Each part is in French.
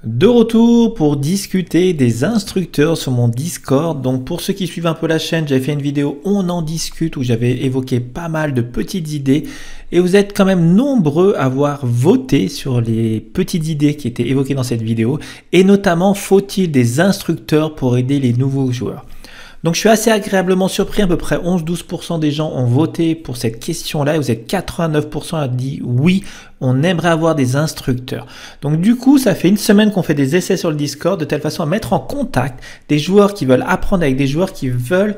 De retour pour discuter des instructeurs sur mon Discord. Donc pour ceux qui suivent un peu la chaîne, j'avais fait une vidéo On en discute où j'avais évoqué pas mal de petites idées et vous êtes quand même nombreux à avoir voté sur les petites idées qui étaient évoquées dans cette vidéo et notamment faut-il des instructeurs pour aider les nouveaux joueurs. Donc je suis assez agréablement surpris, à peu près 11-12% des gens ont voté pour cette question-là et vous êtes 89% à dire oui, on aimerait avoir des instructeurs. Donc du coup, ça fait une semaine qu'on fait des essais sur le Discord de telle façon à mettre en contact des joueurs qui veulent apprendre avec des joueurs qui veulent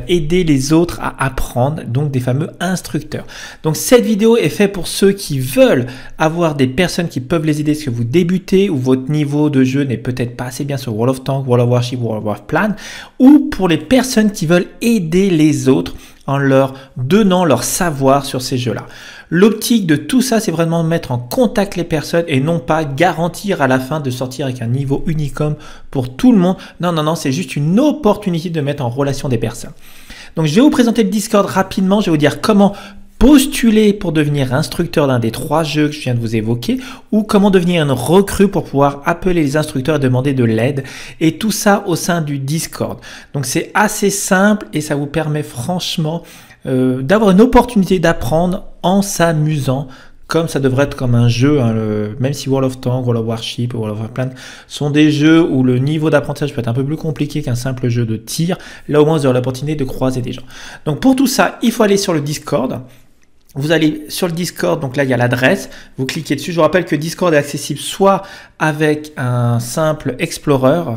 aider les autres à apprendre, donc des fameux instructeurs. Donc cette vidéo est faite pour ceux qui veulent avoir des personnes qui peuvent les aider, parce que vous débutez ou votre niveau de jeu n'est peut-être pas assez bien sur World of Tanks, World of Warship, World of Warplan, ou pour les personnes qui veulent aider les autres en leur donnant leur savoir sur ces jeux-là. L'optique de tout ça, c'est vraiment mettre en contact les personnes et non pas garantir à la fin de sortir avec un niveau unicum pour tout le monde. Non, non, non, c'est juste une opportunité de mettre en relation des personnes. Donc, je vais vous présenter le Discord rapidement. Je vais vous dire comment postuler pour devenir instructeur d'un des 3 jeux que je viens de vous évoquer ou comment devenir une recrue pour pouvoir appeler les instructeurs et demander de l'aide et tout ça au sein du Discord. Donc c'est assez simple et ça vous permet franchement d'avoir une opportunité d'apprendre en s'amusant comme ça devrait être comme un jeu, hein, même si World of Tanks, World of Warship, World of Warplan sont des jeux où le niveau d'apprentissage peut être un peu plus compliqué qu'un simple jeu de tir, là au moins vous aurez l'opportunité de croiser des gens. Donc pour tout ça, il faut aller sur le Discord. Vous allez sur le Discord, donc là il y a l'adresse, vous cliquez dessus. Je vous rappelle que Discord est accessible soit avec un simple Explorer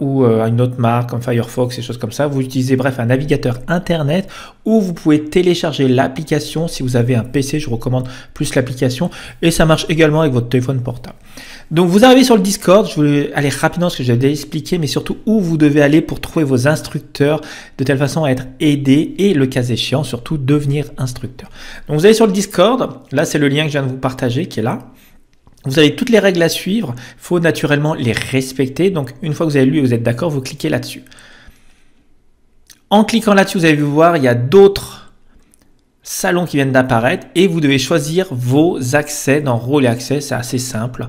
ou une autre marque comme Firefox et choses comme ça. Vous utilisez bref un navigateur internet ou vous pouvez télécharger l'application. Si vous avez un PC, je recommande plus l'application et ça marche également avec votre téléphone portable. Donc vous arrivez sur le Discord, je vais aller rapidement ce que j'ai déjà expliqué, mais surtout où vous devez aller pour trouver vos instructeurs de telle façon à être aidé et le cas échéant surtout devenir instructeur. Donc vous allez sur le Discord, là c'est le lien que je viens de vous partager qui est là. Vous avez toutes les règles à suivre, il faut naturellement les respecter. Donc une fois que vous avez lu et vous êtes d'accord, vous cliquez là-dessus. En cliquant là-dessus, vous allez voir, il y a d'autres salons qui viennent d'apparaître et vous devez choisir vos accès dans rôle et accès, c'est assez simple.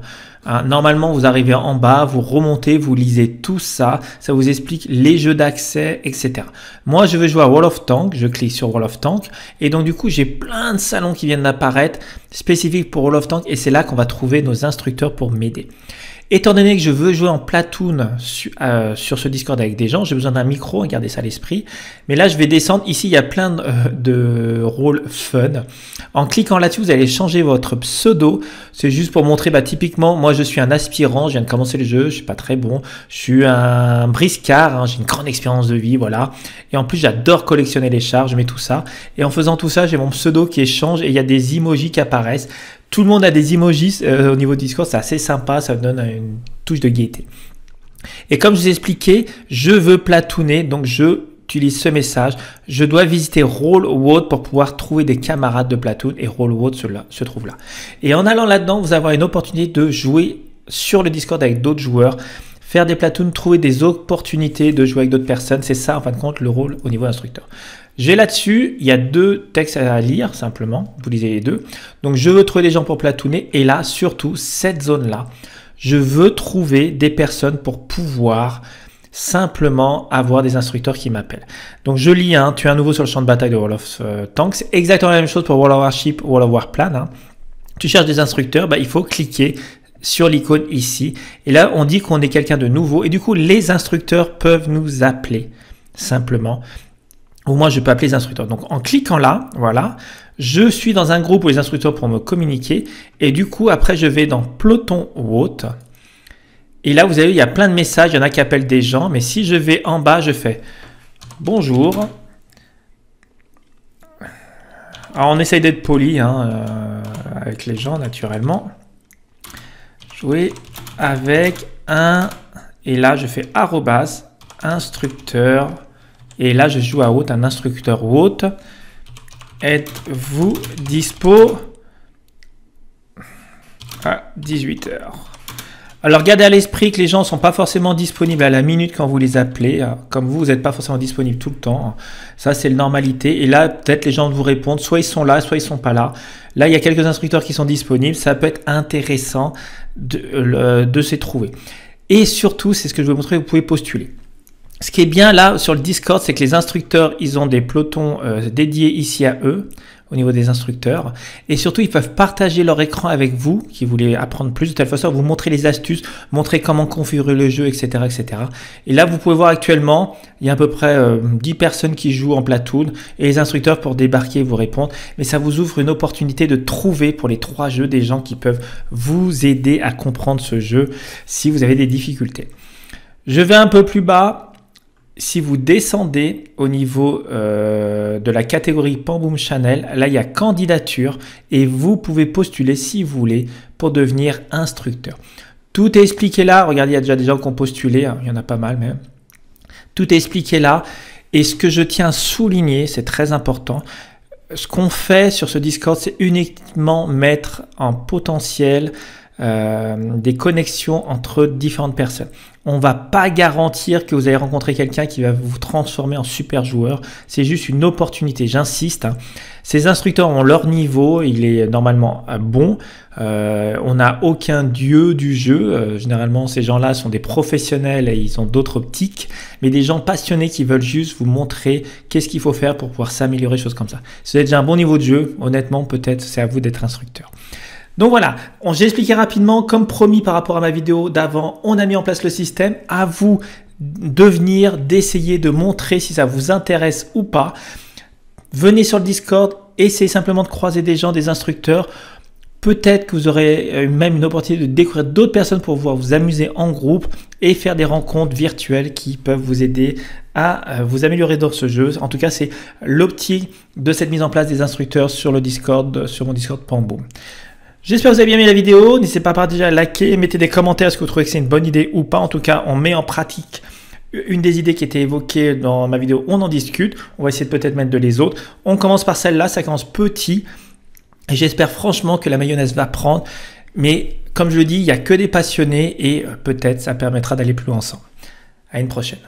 Normalement, vous arrivez en bas, vous remontez, vous lisez tout ça, ça vous explique les jeux d'accès, etc. Moi, je veux jouer à World of Tanks, je clique sur World of Tanks et donc du coup, j'ai plein de salons qui viennent d'apparaître spécifiques pour World of Tanks et c'est là qu'on va trouver nos instructeurs pour m'aider. Étant donné que je veux jouer en platoon sur ce Discord avec des gens, j'ai besoin d'un micro, gardez ça à l'esprit. Mais là, je vais descendre. Ici, il y a plein de rôles fun. En cliquant là-dessus, vous allez changer votre pseudo. C'est juste pour montrer, typiquement, moi, je suis un aspirant. Je viens de commencer le jeu. Je suis pas très bon. Je suis un briscard. J'ai une grande expérience de vie, voilà. Et en plus, j'adore collectionner les chars. Je mets tout ça. Et en faisant tout ça, j'ai mon pseudo qui change et il y a des emojis qui apparaissent. Tout le monde a des emojis au niveau de Discord, c'est assez sympa, ça donne une touche de gaieté. Et comme je vous ai expliqué, je veux platooner, donc je utilise ce message. Je dois visiter Rollwood pour pouvoir trouver des camarades de platoon et Rollwood se trouve là. Et en allant là-dedans, vous avez une opportunité de jouer sur le Discord avec d'autres joueurs, faire des platoons, trouver des opportunités de jouer avec d'autres personnes. C'est ça en fin de compte le rôle au niveau instructeur. J'ai là-dessus, il y a 2 textes à lire simplement, vous lisez les 2. Donc je veux trouver des gens pour platooner et là surtout cette zone-là, je veux trouver des personnes pour pouvoir simplement avoir des instructeurs qui m'appellent. Donc je lis, tu es à nouveau sur le champ de bataille de World of Tanks, c'est exactement la même chose pour World of Warship, World of Warplan. Tu cherches des instructeurs, il faut cliquer sur l'icône ici et là on dit qu'on est quelqu'un de nouveau et du coup les instructeurs peuvent nous appeler simplement. Ou moi, je peux appeler les instructeurs. Donc, en cliquant là, voilà, je suis dans un groupe où les instructeurs pourront me communiquer. Et du coup, après, je vais dans Peloton Hôte. Et là, vous avez, il y a plein de messages. Il y en a qui appellent des gens. Mais si je vais en bas, je fais bonjour. Alors, on essaye d'être poli avec les gens, naturellement. Jouer avec un. Et là, je fais arrobase instructeur. Et là, je joue à hôte, un instructeur hôte. Êtes-vous dispo à 18 h? Alors gardez à l'esprit que les gens ne sont pas forcément disponibles à la minute quand vous les appelez. Comme vous n'êtes pas forcément disponible tout le temps. Ça, c'est la normalité. Et là, peut-être les gens vous répondent, soit ils sont là, soit ils ne sont pas là. Là, il y a quelques instructeurs qui sont disponibles. Ça peut être intéressant de s'y trouver. Et surtout, c'est ce que je vais vous montrer, vous pouvez postuler. Ce qui est bien là sur le Discord, c'est que les instructeurs, ils ont des pelotons dédiés ici à eux, au niveau des instructeurs. Et surtout, ils peuvent partager leur écran avec vous, qui voulez apprendre plus, de telle façon, vous montrer les astuces, montrer comment configurer le jeu, etc., etc. Et là, vous pouvez voir actuellement, il y a à peu près 10 personnes qui jouent en platoon, et les instructeurs pour débarquer vous répondent. Mais ça vous ouvre une opportunité de trouver pour les 3 jeux des gens qui peuvent vous aider à comprendre ce jeu si vous avez des difficultés. Je vais un peu plus bas. Si vous descendez au niveau de la catégorie Pamboom Channel, là il y a candidature et vous pouvez postuler si vous voulez pour devenir instructeur. Tout est expliqué là. Regardez, il y a déjà des gens qui ont postulé, hein, il y en a pas mal même. Tout est expliqué là. Et ce que je tiens à souligner, c'est très important, ce qu'on fait sur ce Discord, c'est uniquement mettre en potentiel des connexions entre différentes personnes. On va pas garantir que vous allez rencontrer quelqu'un qui va vous transformer en super joueur. C'est juste une opportunité, j'insiste. Hein. Ces instructeurs ont leur niveau, il est normalement bon. On n'a aucun dieu du jeu. Généralement, ces gens-là sont des professionnels et ils ont d'autres optiques. Mais des gens passionnés qui veulent juste vous montrer qu'est-ce qu'il faut faire pour pouvoir s'améliorer, choses comme ça. Si vous avez déjà un bon niveau de jeu, honnêtement, peut-être c'est à vous d'être instructeur. Donc voilà, j'ai expliqué rapidement, comme promis par rapport à ma vidéo d'avant, on a mis en place le système. À vous d'essayer de montrer si ça vous intéresse ou pas. Venez sur le Discord, essayez simplement de croiser des gens, des instructeurs. Peut-être que vous aurez même une opportunité de découvrir d'autres personnes pour pouvoir vous amuser en groupe et faire des rencontres virtuelles qui peuvent vous aider à vous améliorer dans ce jeu. En tout cas, c'est l'optique de cette mise en place des instructeurs sur le Discord, sur mon Discord Pamboom. J'espère que vous avez bien aimé la vidéo. N'hésitez pas à partager, à liker, mettez des commentaires si vous trouvez que c'est une bonne idée ou pas. En tout cas, on met en pratique une des idées qui était évoquée dans ma vidéo. On en discute. On va essayer de peut-être mettre de les autres. On commence par celle-là. Ça commence petit. Et j'espère franchement que la mayonnaise va prendre. Mais comme je le dis, il n'y a que des passionnés et peut-être ça permettra d'aller plus loin ensemble. À une prochaine.